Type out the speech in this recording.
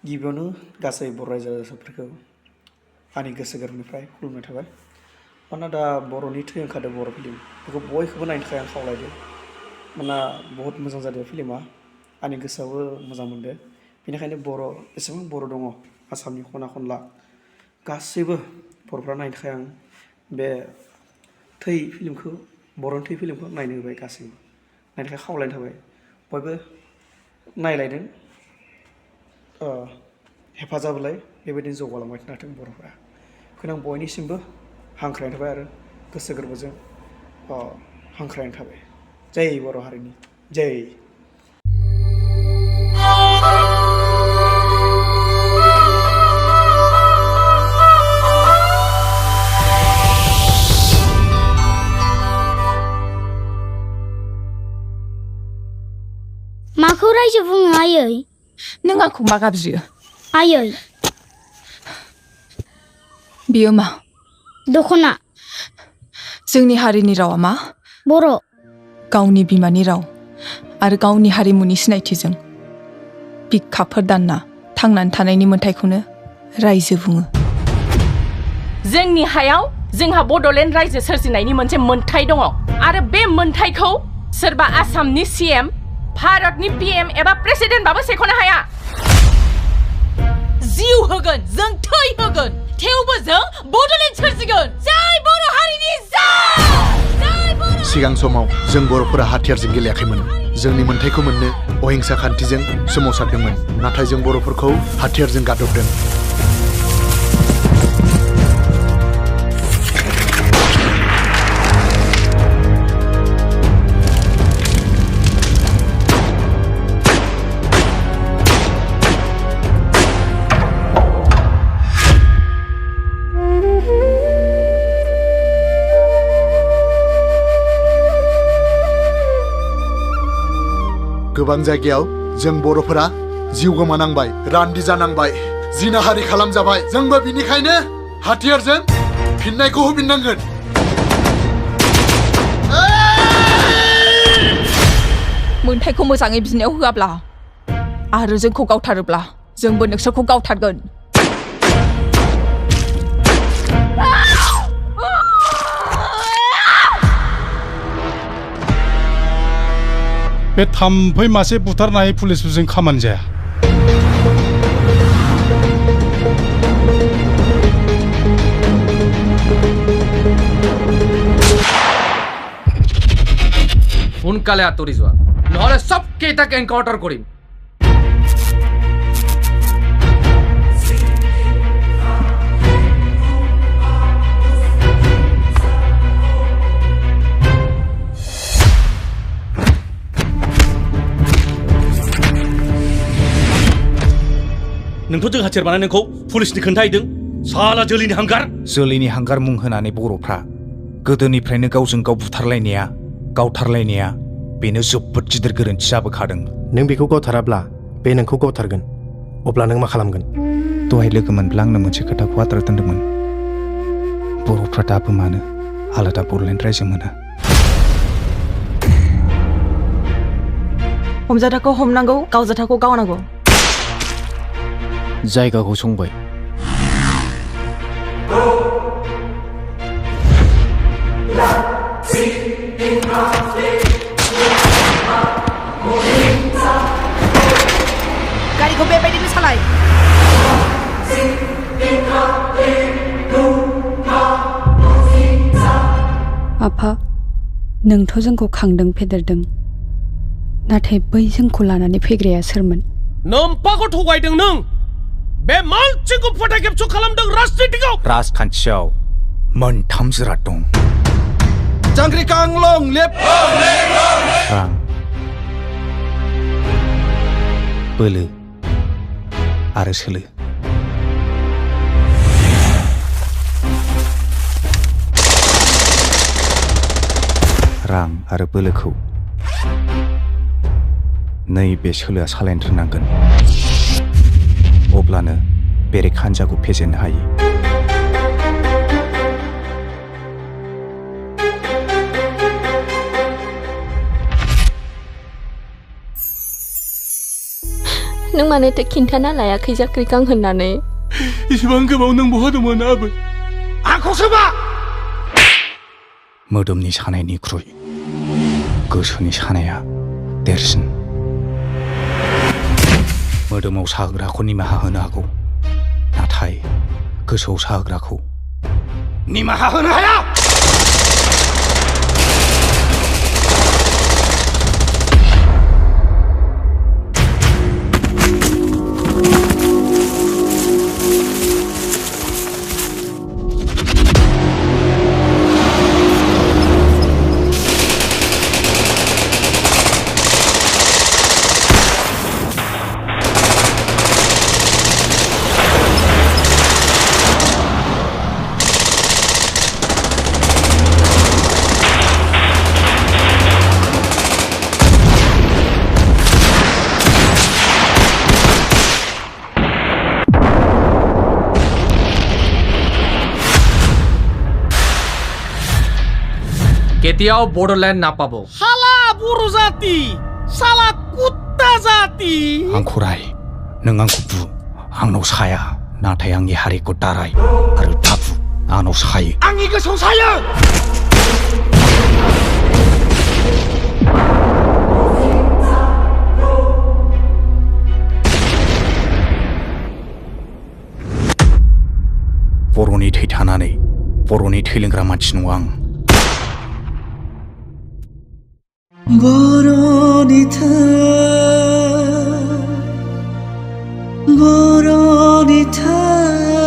गिबियावनो गासै बर' रायजो राजाफोरखौ आंनि गोसो गोरबोनिफ्राय खुलुमनाय थाबाय। मानोना दा बर'नि थै ओंखारदों बर' फिल्म बेखौ बयखौबो नायनो थाखाय आं खावलायदों। मानोना बहुत मोजां जादों फिल्मा, आंनि गोसोआवबो मोजां मोनदों। बेनिखायनो एसेबां बर' दङ आसामनि खना खनला गासैबो बर'फ्रा नायनो थाखाय आं बे थै फिल्मखौ बर'नि थै फिल्मखौ नायनो होबाय, गासैबो नायनो थाखाय खावलायनाय थाबाय। बयबो नायलायदों, हेफाजाब होलाय, बेबायदिनो जौगालांबाय थाथों बर'फ्रा। बेखौनो आं बयनिसिमबो हांख्रायनाय थाबाय आरो गोसो गोरबोजों हांख्रायनाय थाबाय। जै बर' हारिनि जै। माखौ रायजो बुङो आयै? नों आंखौ मा गाबज्रियो? आयै। बियो मा? दख'ना। जोंनि हारिनि रावा मा? बर'। गावनि बिमानि राव आरो गावनि हारिमुनि सिनायथिजों बिखाफोर दानना थांनानै थानायनि मोन्थायखौनो रायजो बुङो। जोंनि हायाव जोंहा बड'लेण्ड रायजो सोरजिनायनि मोनसे मोन्थाय दङ आरो बे मोन्थायखौ सोरबा आसामनि CM, भारतनि PM एबा प्रेसिडेन्टबाबो सेख'नो हाया। जिउ होगोन, जों थै होगोन, थेवबो जों बड'लेण्ड सोरजिगोन। जै बर' हारिनि जै! सिगां समाव जों बर'फोरा हाथियारजों गेलेयाखैमोन। जोंनि मोन्थायखौ मोननो अहिंसा खान्थिजों सोमावसारदोंमोन। नाथाय जों बर'फोरखौ हाथियारजों गादबदों। गोबां जायगायाव जों बर'फोरा जिउ गोमानांबाय, रान्दि जानांबाय, जिनाहारि खालामजाबाय। जोंबो बिनिखायनो हाथियारजों फिननायखौ होफिननांगोन। मोन्थायखौ मोजाङै बिनायाव होआब्ला आरो जोंखौ गावथारोब्ला जोंबो नोंसोरखौ गावथारगोन। बे थाम्फै मासे बुथारनाय पुलिसफोरजों खामानि जाया। সোনকালে আঁতৰি যোৱা, নহ'লে চব কেইটাক এনকাউণ্টাৰ কৰিম। नोंथ' जों हाथियार बानायनायखौ पुलिसनि खोन्थाहैदों। साला जोलैनि हांगार। जोलैनि हांगार मुं होनानै बर'फ्रा गोदोनिफ्रायनो गावजों गाव बुथारलायनाया, गावथारलायनाया बेनो जोबोद गिदिर गोरोन्थि जाबोखादों। नों बेखौ गावथाराब्ला बे नोंखौ गावथारगोन। अब्ला नों मा खालामगोन? दहाय लोगो मोनब्ला आंनो मोनसे खोथाखौ आद्रा दोन्दोंमोन। बर'फ्रा दाबो मानो आलादा बड'लेण्ड रायजो मोना? हमजाथाखौ हमनांगौ, गावजाथाखौ गावनांगौ। जायगाखौ संबाय। गारिखौ बेबायदिनो सालाय। आफा, नोंथ' जोंखौ खांदों फेदेरदों, नाथाय बै जोंखौ लानानै फैग्राया सोरमोन? नोम्फाखौ थगायदों नों। बे मानसिखौ फोथाय खेबस' खालामदों राजनितिआव। राजखान्थियाव मोनथाम जिराद दं। जांग्रिखांलं लेप रां, बोलो आरो सोलो। रां आरो बोलोखौ नैबे सोलोआ सालायनो रोंनांगोन। अब्लानो बेरेख हान्जाखौ फेजेननो हायो। नों मानोथो खिन्थाना लायाखै जाख्रिखां होननानै इसिबां गोबाव नों बहा दंमोन आबै आंखौसो मा मोदोमनि सानायनिख्रुइ गोसोनि सानाया देरसिन मोदोमाव साहोग्राखौ निमाहा होनो हागौ नाथाय गोसोआव साहोग्राखौ निमाहा होनो हाया কেতিয়াও বড়োলেণ্ড নাপাব শালা बर' जाति শালা कुत्ता जाति आंखौ राय नों आंखौ बु आंनाव साया नाथाय आंनि हारिखौ दाराय आरो दाबु आंनाव सायो आंनि गोसोआव सायो बर'नि थै थानानै बर'नि थै लोंग्रा मानसि नङा आं Boroni thwi